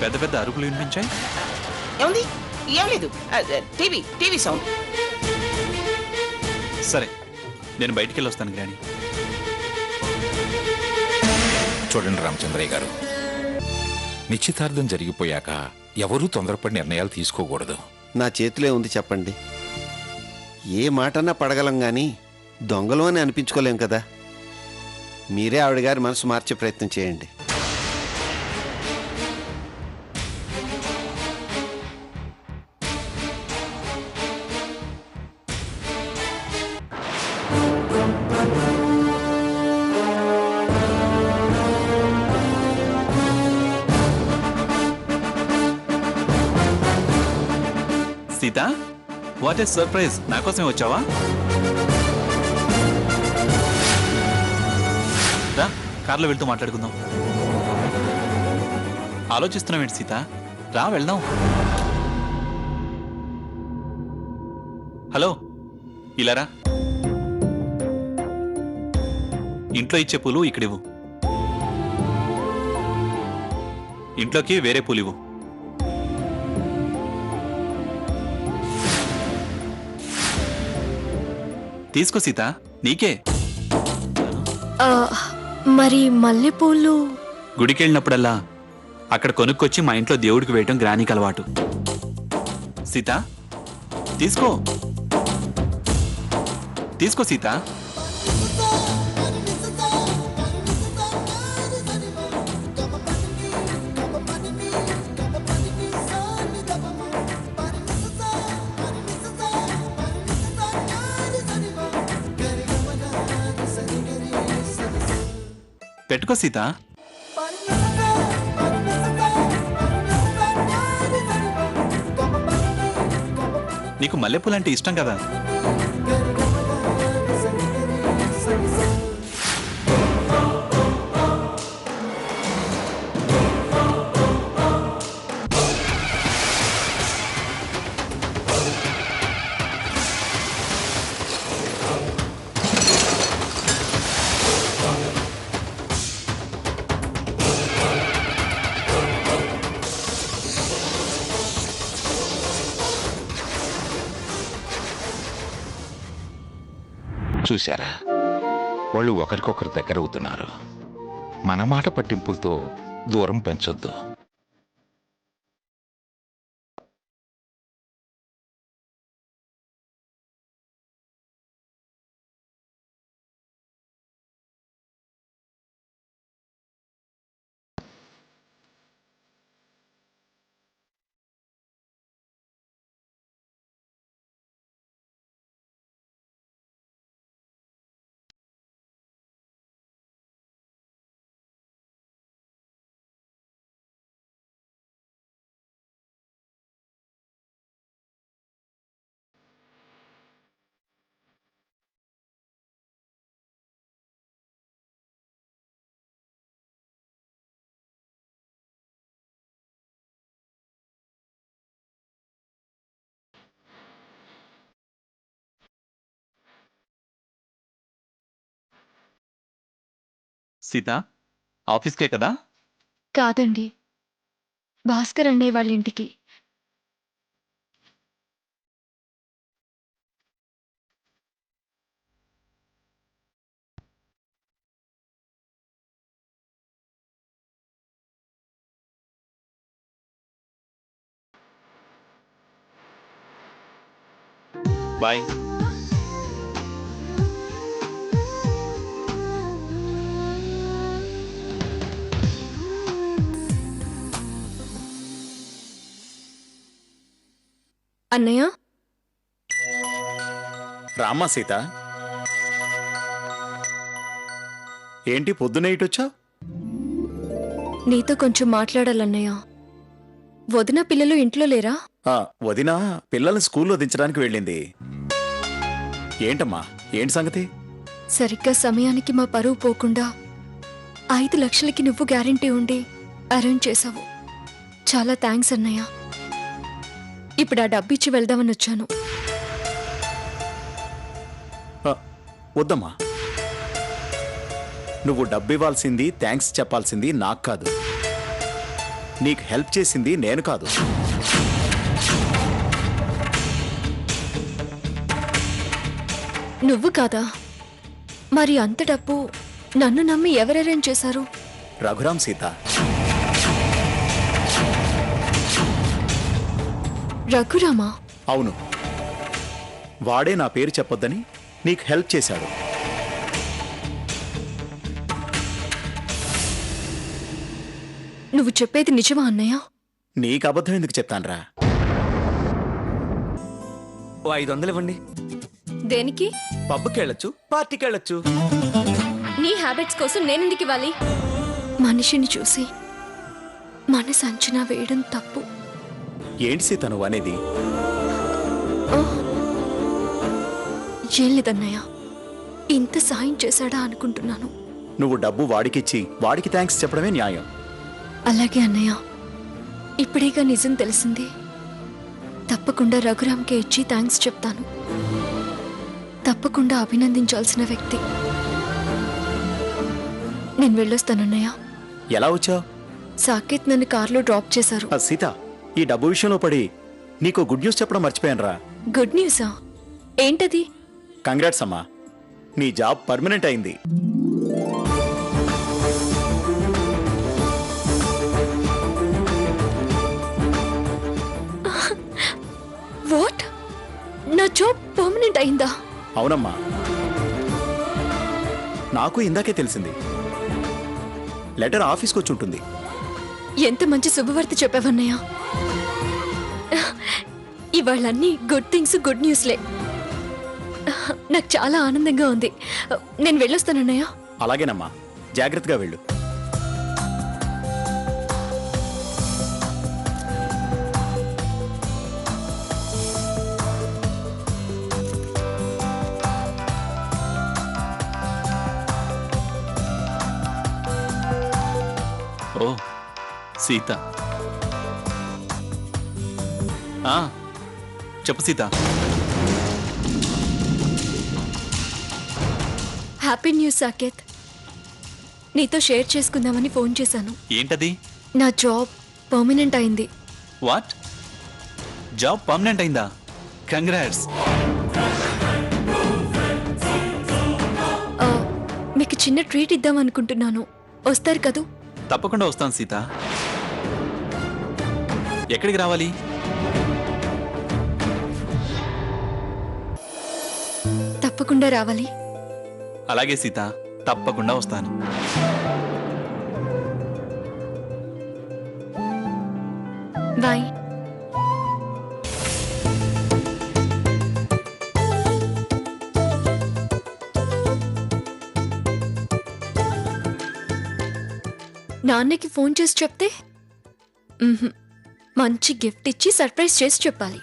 పెద్ద పెద్ద అరుపులు వినిపించాయి. ఏముంది? ఏం లేదు, టీవీ సౌండ్. సరే, నేను బయటికి వెళ్ళి వస్తాను గ్రాని. చూడండి రామచంద్రయ్య గారు, నిశ్చితార్థం జరిగిపోయాక ఎవరూ తొందరపడి నిర్ణయాలు తీసుకోకూడదు. నా చేతిలో ఉంది చెప్పండి. ఏ మాటన్నా పడగలం కానీ దొంగలు అని అనిపించుకోలేం కదా. మీరే ఆవిడ గారి మనసు మార్చే ప్రయత్నం చేయండి. Sita, what a surprise! నా కోసమే వచ్చావా? రా, కార్లో వెళ్తూ మాట్లాడుకుందాం. ఆలోచిస్తున్నావేంటి సీత? రా వెళ్దాం. హలో, ఇలారా. ఇంట్లో ఇచ్చే పూలు ఇక్కడివ్వు. ఇంట్లోకి వేరే పూలు ఇవ్వు. తీసుకో సీత, నీకే. మరి మల్లెపూలు? గుడికెళ్ళినప్పుడల్లా అక్కడ కొనుక్కొచ్చి మా ఇంట్లో దేవుడికి వేయటం గ్రానీకి అలవాటు. సీత, తీసుకో తీసుకో సీత. పెట్టుకో సీత. నీకు మల్లెపూలంటే ఇష్టం కదా. చూశారా, వాళ్ళు ఒకరికొకరు దగ్గర అవుతున్నారు. మన మాట పట్టింపులతో దూరం పెంచొద్దు. సీత, ఆఫీస్కే కదా? కాదండి, భాస్కర్ అన్నయ్య వాళ్ళ ఇంటికి. బాయ్. అన్నయ్య, రామ్మా సీత, ఏంటి పొద్దున ఇటొచ్చావు? నీతో కొంచెం మాట్లాడాలన్నయ్య. వదిన పిల్లలు ఇంట్లో లేరా? వదిన పిల్లల్ని స్కూల్లో దించడానికి వెళ్ళింది. ఏంటమ్మా, ఏంటి సంగతి? సరిగ్గా సమయానికి మా పరువు పోకుండా 5 లక్షలకి నువ్వు గ్యారెంటీ ఉండి అరేంజ్ చేశావు. చాలా థ్యాంక్స్ అన్నయ్య. ఇప్పుడు ఆ డబ్బు ఇచ్చి వెళ్దామని వచ్చాను. వద్దమ్మా, నువ్వు డబ్బు ఇవ్వాల్సింది, థ్యాంక్స్ చెప్పాల్సింది నాకు కాదు. నీకు హెల్ప్ చేసింది నేను కాదు. నువ్వు కాదా? మరి అంత డబ్బు నన్ను నమ్మి ఎవరు అరేంజ్ చేశారు? రఘురామ్ సీత. రఘురామా? అవును, వాడే నా పేరు చెప్పొద్దని నీకు హెల్ప్ చేశాడు. నువ్వు చెప్పేది నిజమా అన్నయ్య? నీకు అబద్ధం ఎందుకు చెప్తాన్రా? ఓ 500 ఇవ్వండి. దేనికి? పబ్కి వెళ్ళొచ్చు, పార్టీకి వెళ్ళొచ్చు. నీ హ్యాబిట్స్ కోసం నేనెందుకు ఇవ్వాలి? మనిషిని చూసి మనసు అంచనా వేయడం తప్పు. ఏంటి సీత నువ్వు అనేది? ఏం లేదన్నయ్య, ఇంత సాయం చేశాడా అనుకుంటున్నాను. నువ్వు డబ్బు వాడికిచ్చి వాడికి థ్యాంక్స్ చెప్పడమే న్యాయం. అలాగే అన్నయ్య, ఇప్పుడేగా నిజం తెలిసింది. తప్పకుండా రఘురామ్కే ఇచ్చి థ్యాంక్స్ చెప్తాను. తప్పకుండా అభినందించాల్సిన వ్యక్తి. నేను వెళ్ళొస్తానన్నయ్య. ఎలా వచ్చావు? సాకేత్ నన్ను కార్లో డ్రాప్ చేశారు. సీత, ఈ డబ్బు విషయంలో పడి నీకు గుడ్ న్యూస్ చెప్పడం మర్చిపోయానురా. గుడ్ న్యూసా? ఏంటది? కంగ్రాట్స్ అమ్మా, నీ జాబ్ పర్మనెంట్ అయింది. వాట్? నా జాబ్ పర్మనెంట్ అయిందా? అవునమ్మా, నాకు ఇందాకే తెలిసింది. లెటర్ ఆఫీస్కి వచ్చి ఉంటుంది. ఎంత మంచి శుభవార్త చెప్పావన్నయ్య. ఇవాళన్నీ గుడ్ థింగ్స్, గుడ్ న్యూస్లే. నాకు చాలా ఆనందంగా ఉంది. నేను వెళ్ళొస్తానన్నయ్య. అలాగేనమ్మా, జాగ్రత్తగా వెళ్ళు. ఓ సీత. ఆ, చెప్పు సీత. Happy news Saketh. నీతో షేర్ చేసుకుందామని ఫోన్ చేశాను. ఏంటది? నా జాబ్ పర్మనెంట్ అయింది. వాట్? జాబ్ పర్మనెంట్ అయిందా? కంగ్రాట్స్. మీకు చిన్న ట్రీట్ ఇద్దాం అనుకుంటున్నాను. వస్తారు కదూ? తప్పకుండా వస్తాను సీత. ఎక్కడికి రావాలి? తప్పకుండా రావాలి. అలాగే సీత, తప్పకుండా వస్తాను. బాయ్. నాన్నకి ఫోన్ చేసి చెప్తే మంచి గిఫ్ట్ ఇచ్చి సర్ప్రైజ్ చేసి చెప్పాలి.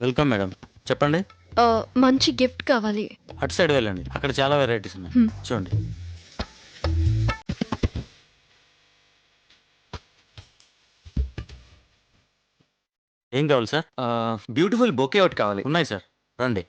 వెల్కమ్ మేడం, చెప్పండి. మంచి గిఫ్ట్ కావాలి. అటు సైడ్ వెళ్ళండి, అక్కడ చాలా వెరైటీస్ ఉన్నాయి. చూడండి. ఏం కావాలి సార్? బ్యూటిఫుల్ బొకే ఒకటి కావాలి. ఉన్నాయి సార్, రండి.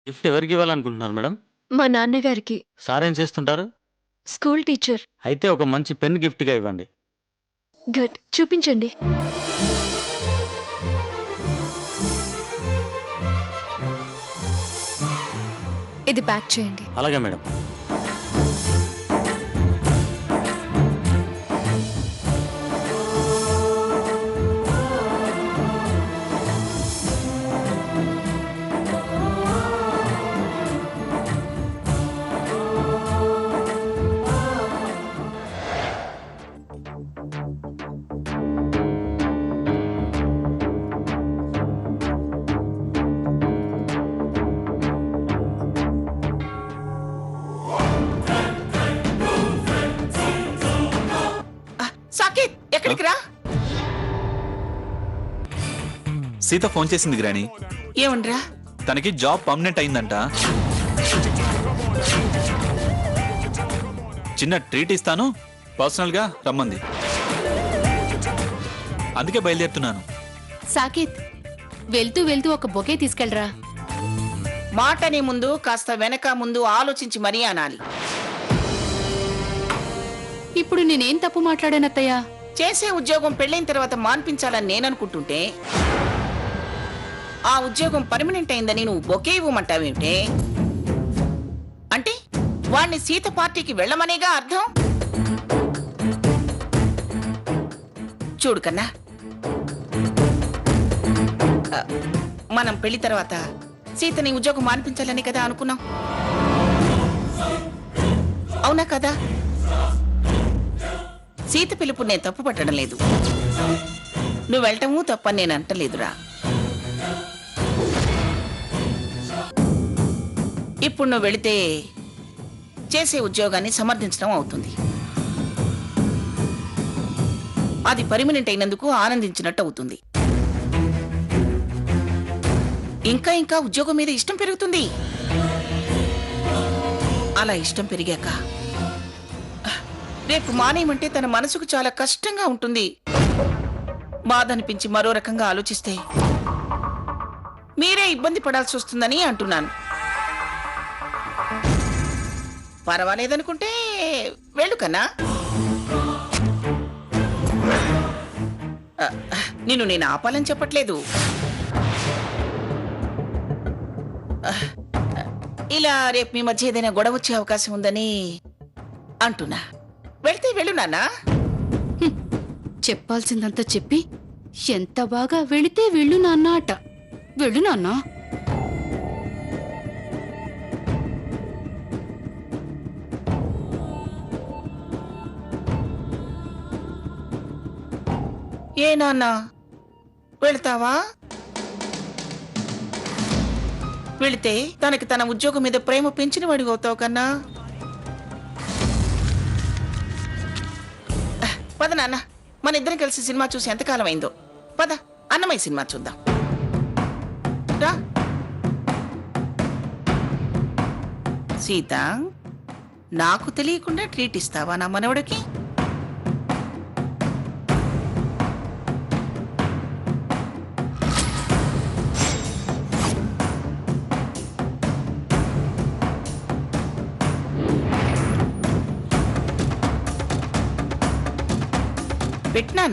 గిఫ్ట్ ఎవరికి ఇవ్వాలనుకుంటున్నారు మేడం? మా నాన్నగారికి. సార్ ఏం చేస్తుంటారు? School teacher. అయితే ఒక మంచి పెన్ గిఫ్ట్గా ఇవ్వండి. గుడ్, చూపించండి. ఇది ప్యాక్ చేయండి. అలాగే మేడం. ఇక్కడికి రా. సీత ఫోన్ చేసింది గ్రాని. ఏమండ్రా? తనకి జాబ్ పర్మనెంట్ అయిందంట. చిన్న ట్రీట్ ఇస్తాను, పర్సనల్ గా రమ్మంది. అందుకే బయలుదేరుతున్నాను. సాకేత్, వెళ్తూ వెళ్తూ ఒక బొకే తీసుకెళ్ళరా. మాటనే ముందు కాస్త వెనక ముందు ఆలోచించి మరీ అనాలి. ఇప్పుడు నేనేం తప్పు మాట్లాడానత్తయ్యా? చేసే ఉద్యోగం పెళ్ళైన తర్వాత మాన్పించాలని నేననుకుంటుంటే ఆ ఉద్యోగం పర్మనెంట్ అయిందని నువ్వు బొకే ఇవ్వమంటావేమిటే? అంటే వాణ్ణి సీత పార్టీకి వెళ్ళమనేగా అర్థం? చూడు కన్నా, మనం పెళ్లి తర్వాత సీతని ఉద్యోగం మాన్పించాలని కదా అనుకున్నాం, అవునా కదా? సీత పిలుపు నేను తప్పు పట్టడం లేదు, నువ్వు వెళ్ళటము తప్పని నేను అంటలేదురా. ఇప్పుడు నువ్వు వెళితే చేసే ఉద్యోగాన్ని సమర్థించడం అవుతుంది. అది పర్మనెంట్ అయినందుకు ఆనందించినట్టు అవుతుంది. ఇంకా ఇంకా ఉద్యోగం మీద ఇష్టం పెరుగుతుంది. అలా ఇష్టం పెరిగాక రేపు మానేయమంటే తన మనసుకు చాలా కష్టంగా ఉంటుంది. బాధ అనిపించి మరో రకంగా ఆలోచిస్తే మీరే ఇబ్బంది పడాల్సి వస్తుందని అంటున్నాను. పర్వాలేదనుకుంటే వెళ్ళు కన్నా. నిన్ను నేను ఆపాలని చెప్పట్లేదు. ఇలా రేపు మీ మధ్య ఏదైనా గొడవ వచ్చే అవకాశం ఉందని అంటున్నా. వెళ్తే వెళ్ళు నాన్నా. చెప్పాల్సిందంతా చెప్పి ఎంత బాగా వెళితే వెళ్ళు నాన్న అట. వెళ్ళు నాన్నా. ఏ నాన్నా, వెళ్తావా? వెళితే తనకి తన ఉద్యోగం మీద ప్రేమ పెంచిన వాడివి అవుతావు కన్నా. పద నాన్న, మన ఇద్దరం కలిసి సినిమా చూసి ఎంతకాలం అయిందో. పద, అన్నమయ్య సినిమా చూద్దాం రా. సీత, నాకు తెలియకుండా ట్రీట్ ఇస్తావా నా మనవడికి? పెట్టినా?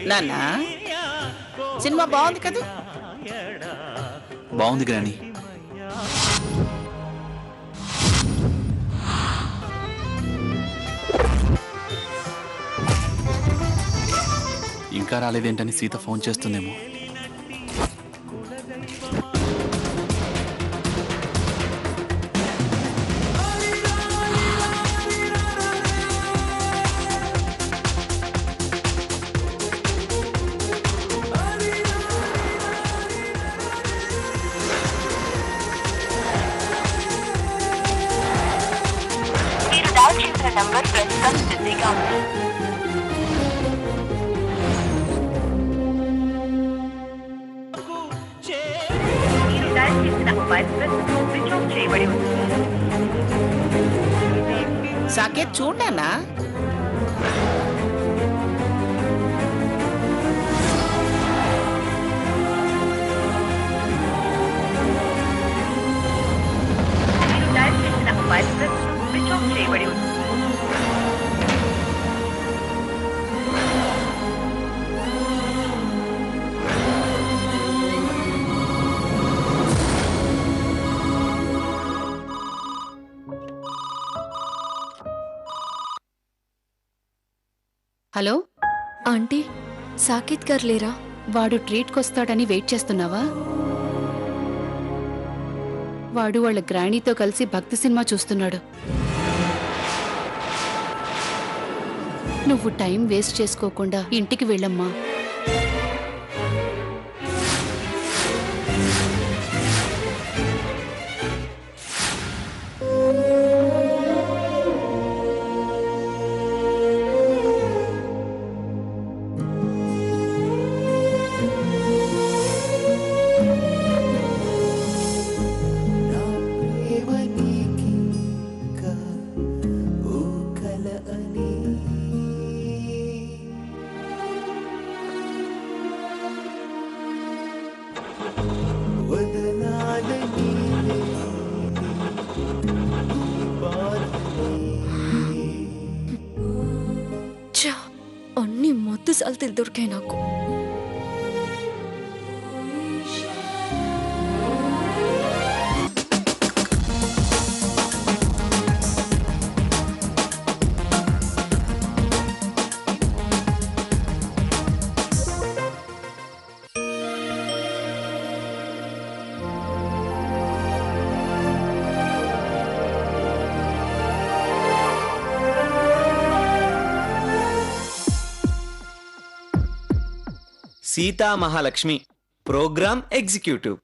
నాన్న, సినిమా బాగుంది కదా? బాగుంది గ్రాని. ఇంకా రాలేదేంటని సీత ఫోన్ చేస్తుందేమో. నంబర్ ప్రస్తుతం బిజీగా ఉంది. మీరు డయల్ చేసిన మొబైల్ స్విచ్ ఆఫ్ చేయబడి ఉంది. సాకేత్, చూడనా? మీరు డయల్ చేసిన మొబైల్ స్విచ్ ఆఫ్ చేయబడి ఉంది. హలో, ఆంటీ సాకేత్ గారు లేరా? వాడు ట్రీట్కొస్తాడని వెయిట్ చేస్తున్నావా? వాడు వాళ్ళ గ్రాణీతో కలిసి భక్తి సినిమా చూస్తున్నాడు. నువ్వు టైం వేస్ట్ చేసుకోకుండా ఇంటికి వెళ్ళమ్మా. ఛా, అన్ని మొద్దు సాల్తీలు దొరికాయి నాకు. Sita Mahalakshmi program executive.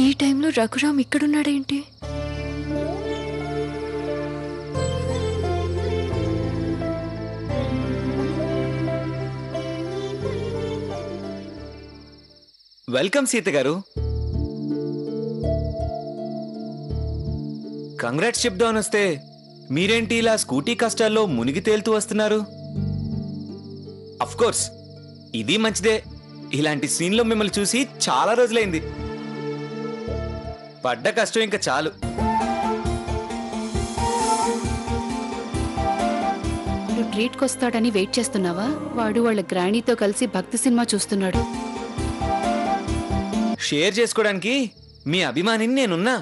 ఈ టైంలో రఘురామ్ ఇక్కడున్నాడేంటి? వెల్కమ్ సీత గారు. కంగ్రాట్స్ చెప్దామని వస్తే మీరేంటి ఇలా స్కూటీ కష్టాల్లో మునిగి తేలుతూ వస్తున్నారు? అఫ్ కోర్స్ ఇది మంచిదే. ఇలాంటి సీన్లో మిమ్మల్ని చూసి చాలా రోజులైంది. పడ్డ కష్టం ఇంకా చాలు. నువ్వు ట్రీట్కొస్తాడని వెయిట్ చేస్తున్నావా? వాడు వాళ్ళ గ్రాణీతో కలిసి భక్తి సినిమా చూస్తున్నాడు. షేర్ చేసుకోవడానికి మీ అభిమానిని నేనున్నా.